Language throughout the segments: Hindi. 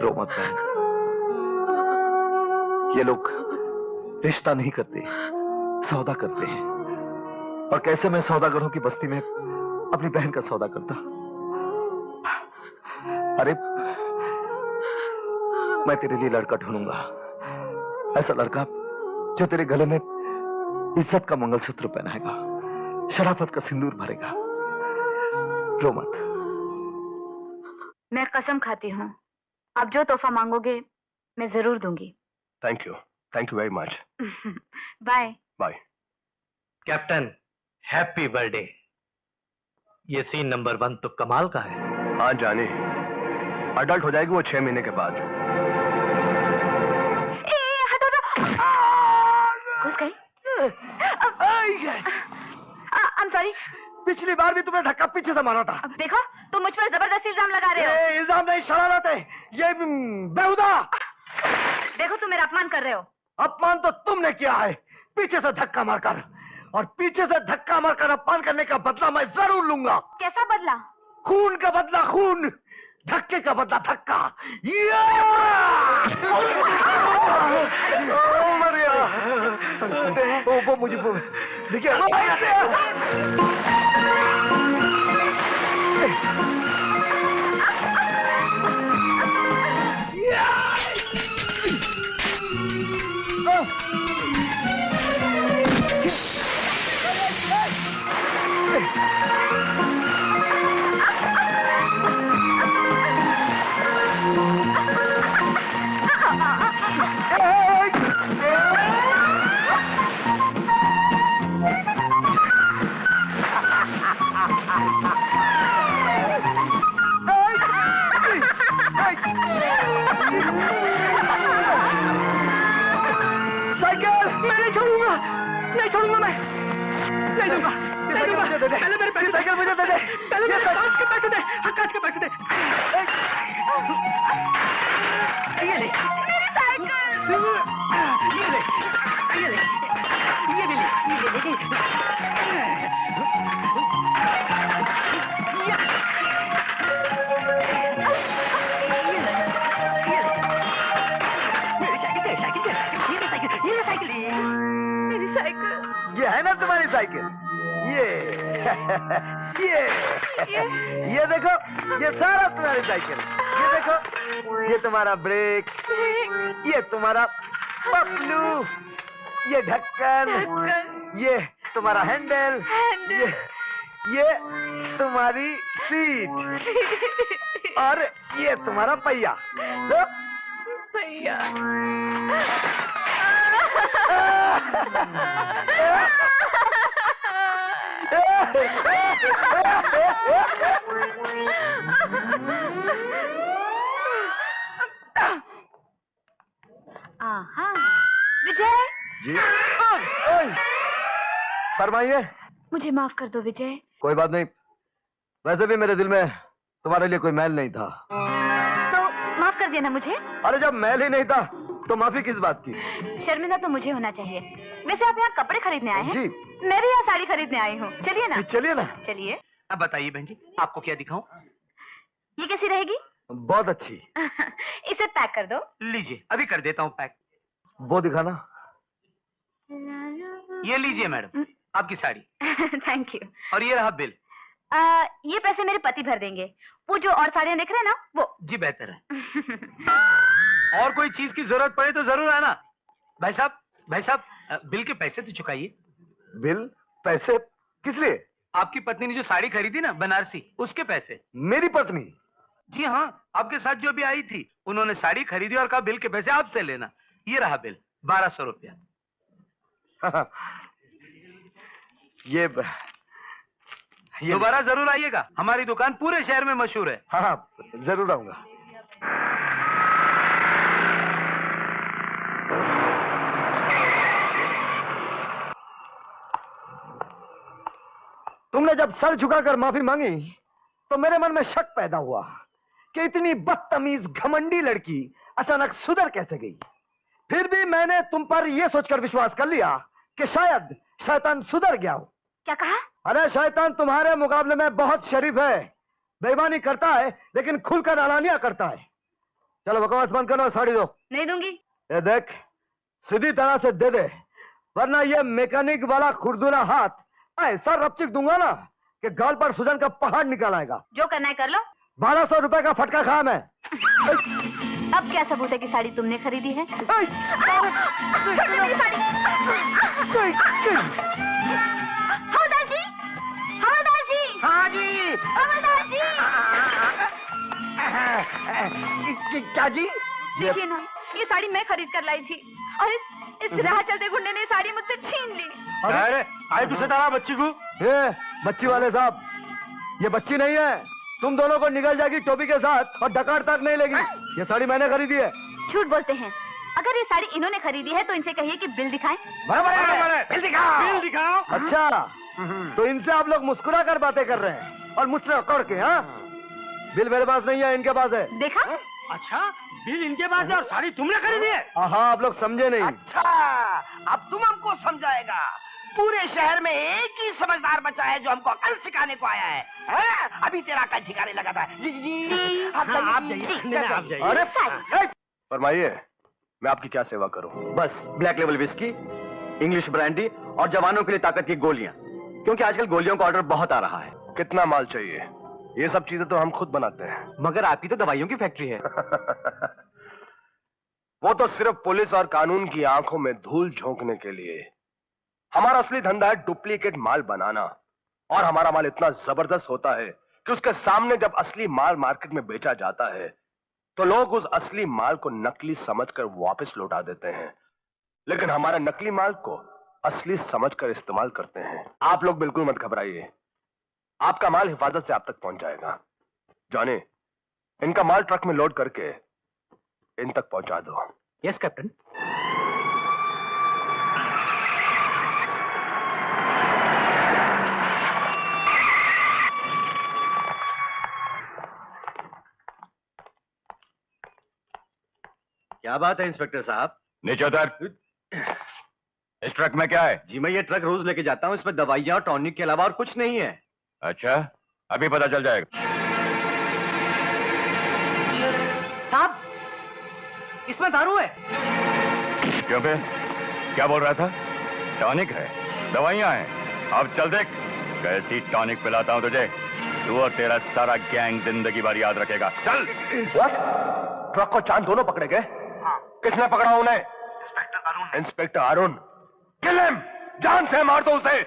रो मत बहन, ये लोग रिश्ता नहीं करते, सौदा करते हैं। और कैसे मैं सौदागरों की बस्ती में अपनी बहन का सौदा करता। अरे मैं तेरे लिए लड़का ढूंढूंगा, ऐसा लड़का जो तेरे गले में इज्जत का मंगलसूत्र पहनाएगा, शराफत का सिंदूर भरेगा। रो मत। मैं कसम खाती हूँ, आप जो तोहफा मांगोगे मैं जरूर दूंगी। Thank you very much. Bye bye. Captain, happy birthday. ये सीन नंबर 1 तो कमाल का है। हाँ जानी, अडल्ट हो जाएगी वो 6 महीने के बाद। घुस गई। I'm sorry। पिछली बार भी तुमने धक्का पीछे से मारा था। अब देखो, तुम मुझ पर जबरदस्ती इल्जाम लगा रहे हो। ये इल्जाम नहीं, शरारत है ये, बेहुदा। देखो, तुम मेरा अपमान कर रहे हो। अपमान तो तुमने किया है, पीछे से धक्का मारकर, और पीछे से धक्का मारकर अपमान करने का बदला मैं जरूर लूंगा। कैसा बदला? खून का बदला खून, धक्के का बदला धक्का। मर गया। वो मुझे देखिए, नहीं छोड़ूंगा मैं, नहीं दूंगा, नहीं दूंगा। पहले मेरे पैसे, साइकिल मुझे दे दे। पहले मेरे कांच के पैसे दे, कांच के पैसे दे। ये ले मेरी साइकिल, ये ले, ये ले, ये भी ले, ये ये है ना तुम्हारी साइकिल, ये देखो, ये सारा तुम्हारी साइकिल। ये देखो, ये तुम्हारा ब्रेक, ये तुम्हारा पपलू, ये ढक्कन, ये तुम्हारा हैंडल, ये तुम्हारी सीट, और ये तुम्हारा पहिया। तो भैया विजय जी। फरमाइए। मुझे माफ कर दो विजय। कोई बात नहीं, वैसे भी मेरे दिल में तुम्हारे लिए कोई मैल नहीं था, तो माफ कर देना मुझे। अरे जब मैल ही नहीं था तो माफी किस बात की? शर्मिंदा तो मुझे होना चाहिए। वैसे आप यहाँ कपड़े खरीदने आए हैं? जी। मैं भी यहाँ साड़ी खरीदने आई हूँ। चलिए ना। चलिए ना। चलिए। अब बताइए बहन जी, आपको क्या दिखाऊं? ये कैसी रहेगी? बहुत अच्छी। इसे पैक कर दो। लीजिए, अभी कर देता हूँ पैक। वो दिखाना। ये लीजिए मैडम, आपकी साड़ी। Thank you. और ये रहा बिल। ये पैसे मेरे पति भर देंगे। वो जो और साड़ियाँ देख रहे हैं ना, वो। जी बेहतर है। और कोई चीज की जरूरत पड़े तो जरूर आना। भाई साहब, बिल के पैसे तो चुकाइए। बिल? पैसे किस लिए? आपकी पत्नी ने जो साड़ी खरीदी ना बनारसी, उसके पैसे। मेरी पत्नी? जी हाँ, आपके साथ जो भी आई थी, उन्होंने साड़ी खरीदी और कहा बिल के पैसे आपसे लेना। ये रहा बिल, 1200 रुपया। ये दोबारा जरूर आइएगा, हमारी दुकान पूरे शहर में मशहूर है। हाँ, जरूर आऊंगा। तुमने जब सर झुकाकर माफी मांगी तो मेरे मन में शक पैदा हुआ कि इतनी बदतमीज घमंडी लड़की अचानक सुधर कैसे गई। फिर भी मैंने तुम पर यह सोचकर विश्वास कर लिया कि शायद शैतान सुधर गया हो। क्या कहा? अरे शैतान तुम्हारे मुकाबले में बहुत शरीफ है। बेईमानी करता है लेकिन खुलकर अलानिया करता है। चलो बकवास बंद करो, साड़ी दो। नहीं दूंगी। ये देख, सीधी तरह से दे दे, वरना ये मैकेनिक वाला खुरदुरा हाथ ऐसा रपचिक दूंगा ना कि गाल पर सुजन का पहाड़ निकल आएगा। जो करना है कर लो। 1200 रुपए का फटका खाया मैं। अब क्या सबूत है कि साड़ी तुमने खरीदी है? छोड़ दो मेरी साड़ी। हवलदार जी, हवलदार जी, हाँ जी। हवलदार जी। क्या जी? देखिए ना, ये साड़ी मैं खरीद कर लाई थी और इस राह चलते गुंडे ने साड़ी मुझसे छीन ली। अरे आए तुझसे तारा बच्ची को। ये बच्ची वाले साहब, ये बच्ची नहीं है, तुम दोनों को निकल जाएगी टोपी के साथ और डकार तक नहीं लेगी। ये साड़ी मैंने खरीदी है। झूठ बोलते हैं। अगर ये साड़ी इन्होंने खरीदी है तो इनसे कहिए कि बिल दिखाएं। बराबर है, बिल दिखाओ। बिल दिखाओ। अच्छा, तो इनसे आप लोग मुस्कुरा कर बातें कर रहे हैं और मुझसे अकड़ के। हाँ, बिल मेरे पास नहीं है, इनके पास है। देखा? अच्छा, बिल इनके पास है और साड़ी तुमने खरीदी है? हाँ, आप लोग समझे नहीं। अच्छा, अब तुम हमको समझाएगा। पूरे शहर में एक ही समझदार बचा है जो हमको अकल सिखाने को आया है, हैं? अभी तेरा अकल ठिकाने लगा था। जी जी जी, आप जाइए। अरे फरमाइए, मैं आपकी क्या सेवा करूं? बस black level whisky, English brandy और जवानों के लिए ताकत की गोलियां, क्योंकि आजकल गोलियों का ऑर्डर बहुत आ रहा है। कितना माल चाहिए? ये सब चीजें तो हम खुद बनाते हैं। मगर आपकी तो दवाइयों की फैक्ट्री है। वो तो सिर्फ पुलिस और कानून की आंखों में धूल झोंकने के लिए। हमारा असली धंधा है डुप्लीकेट माल बनाना, और हमारा माल इतना जबरदस्त होता है कि उसके सामने जब असली माल मार्केट में बेचा जाता है तो लोग उस असली माल को नकली समझकर वापस लौटा देते हैं, लेकिन हमारे नकली माल को असली समझकर इस्तेमाल करते हैं। आप लोग बिल्कुल मत घबराइए, आपका माल हिफाजत से आप तक पहुंच जाएगा। जॉनी, इनका माल ट्रक में लोड करके इन तक पहुंचा दो। Yes captain. क्या बात है इंस्पेक्टर साहब? नीचे उतर। इस ट्रक में क्या है? जी मैं ये ट्रक रोज लेके जाता हूँ, इसमें दवाइयाँ और टॉनिक के अलावा और कुछ नहीं है। अच्छा, अभी पता चल जाएगा। साहब, इसमें दारू है। क्यों बे? क्या बोल रहा था? टॉनिक है, दवाइयाँ हैं। अब चल देख कैसी टॉनिक पिलाता हूँ तुझे। तू और तेरा सारा गैंग जिंदगी भर याद रखेगा। चल। ट्रक को चांद दोनों पकड़े गए? किसने पकड़ा उन्हें? इंस्पेक्टर अरुण। किल हिम, जान से मार दो उसे।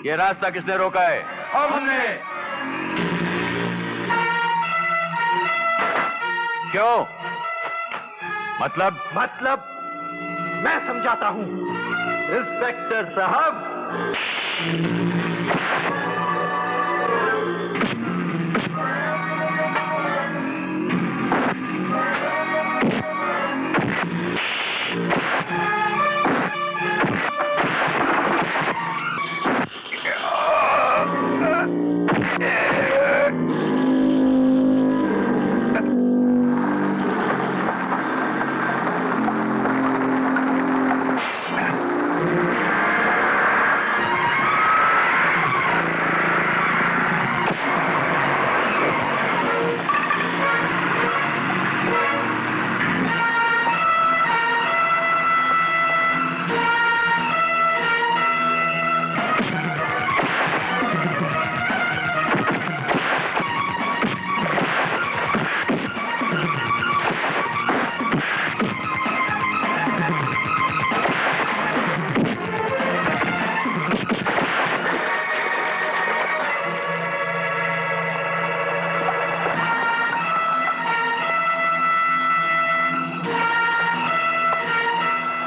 ये रास्ता किसने रोका है? हमने। क्यों? मतलब मैं समझाता हूँ इंस्पेक्टर साहब।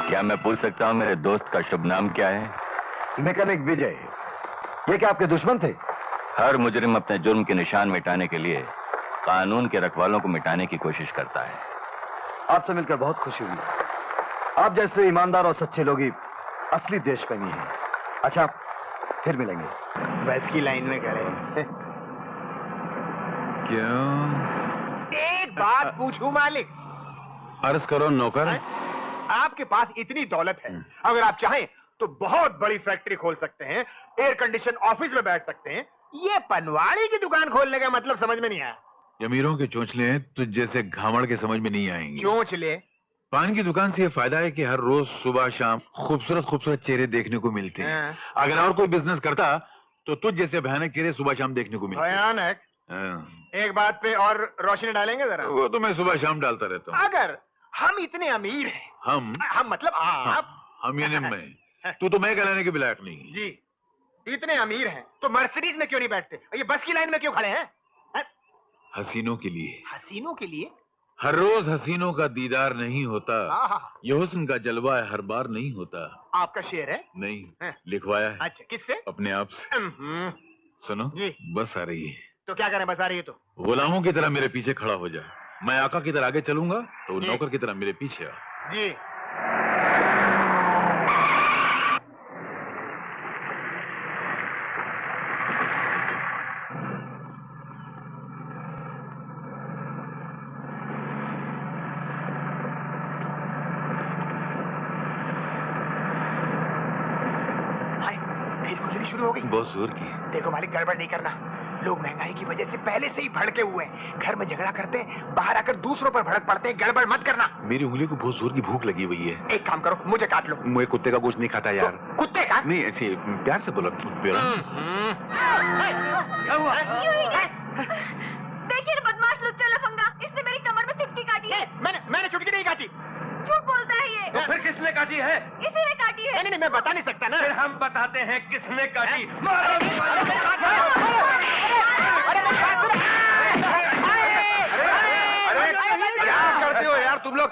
क्या मैं पूछ सकता हूँ मेरे दोस्त का शुभ नाम क्या है? मैकेनिक विजय। ये क्या आपके दुश्मन थे? हर मुजरिम अपने जुर्म के निशान मिटाने के लिए कानून के रखवालों को मिटाने की कोशिश करता है। आपसे मिलकर बहुत खुशी हुई। आप जैसे ईमानदार और सच्चे लोग ही असली देशप्रेमी हैं। अच्छा, फिर मिलेंगे। बस की लाइन में खड़े। क्यों? एक बात पूछूं मालिक? अर्ज करो नौकर। आपके पास इतनी दौलत है, अगर आप चाहें तो बहुत बड़ी फैक्ट्री खोल सकते हैं, एयर कंडीशन ऑफिस में बैठ सकते हैं। ये पनवाड़ी की दुकान खोलने का मतलब समझ में नहीं आया। अमीरों के चोंचले हैं तो जैसे घामड़ के समझ में नहीं आएंगे। चोंचले? पान की दुकान से ये फायदा है कि हर रोज सुबह शाम खूबसूरत खूबसूरत चेहरे देखने को मिलते हैं। अगर और कोई बिजनेस करता तो तुझ जैसे भयानक चेहरे सुबह शाम देखने को मिलते। भयानक? एक बात पे और रोशनी डालेंगे जरा। वो तो मैं सुबह शाम डालता रहता हूँ। अगर हम इतने अमीर हैं, हम मतलब आप, हम यानी मैं, तू तो मैं कहलाने के भी लायक नहीं। जी, इतने अमीर हैं तो मर्सिडीज में क्यों नहीं बैठते? ये बस की लाइन में क्यों खड़े हैं? हसीनों के लिए। हसीनों के लिए? हर रोज हसीनों का दीदार नहीं होता, आहा। ये हुस्न का जलवा हर बार नहीं होता। आपका शेर है? नहीं, लिखवाया है। अच्छा, किससे? अपने आप से। सुनो जी। बस आ रही है। तो क्या करें, बस आ रही है तो? गुलामों की तरह मेरे पीछे खड़ा हो जा। मैं आका की तरह आगे चलूंगा तो जी। नौकर की तरह मेरे पीछे आ। जी। शुरू हो गई। बहुत जोर की। देखो मालिक, गड़बड़ नहीं करना। लोग महंगाई की वजह से पहले से ही भड़के हुए हैं, घर में झगड़ा करते हैं, बाहर आकर दूसरों पर भड़क पड़ते हैं। गड़बड़ मत करना। मेरी उंगली को बहुत जोर की भूख लगी हुई है। एक काम करो, मुझे काट लो। मैं कुत्ते का गोश्त नहीं खाता यार। तो, कुत्ते का? नहीं, ऐसे प्यार से बोला। देखिए बदमाश लुच्चा लफंगा, इसने मेरी कमर में चुटकी काटी है। मैंने चुटकी नहीं काटी। झूठ बोलता है ये। तो फिर किसने काटी है? इसी ने काटी है। नहीं, मैं बता नहीं सकता ना। फिर हम बताते हैं किसने काटी। क्या करते हो यार तुम लोग?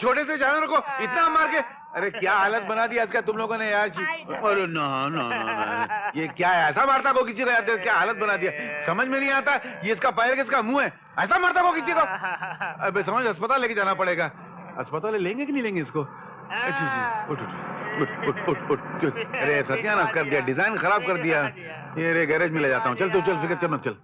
छोटे से जानवर को इतना मार के, अरे क्या हालत बना दी इसका तुम लोगों ने यार। अरे ना ना ना, ये क्या है? ऐसा मारता को किसी को? क्या हालत बना दिया, समझ में नहीं आता। ये इसका पैर किसका मुंह है? ऐसा मारता को किसी को? अबे समझ, अस्पताल लेके जाना पड़ेगा। अस्पताल लेंगे कि नहीं लेंगे इसको? उठ उठ उठ उठ उठ उठ। अरे सत्यानाश कर दिया, डिजाइन खराब कर दिया। ये गैरेज में ले जाता हूँ। चल तू चल, फिर चल।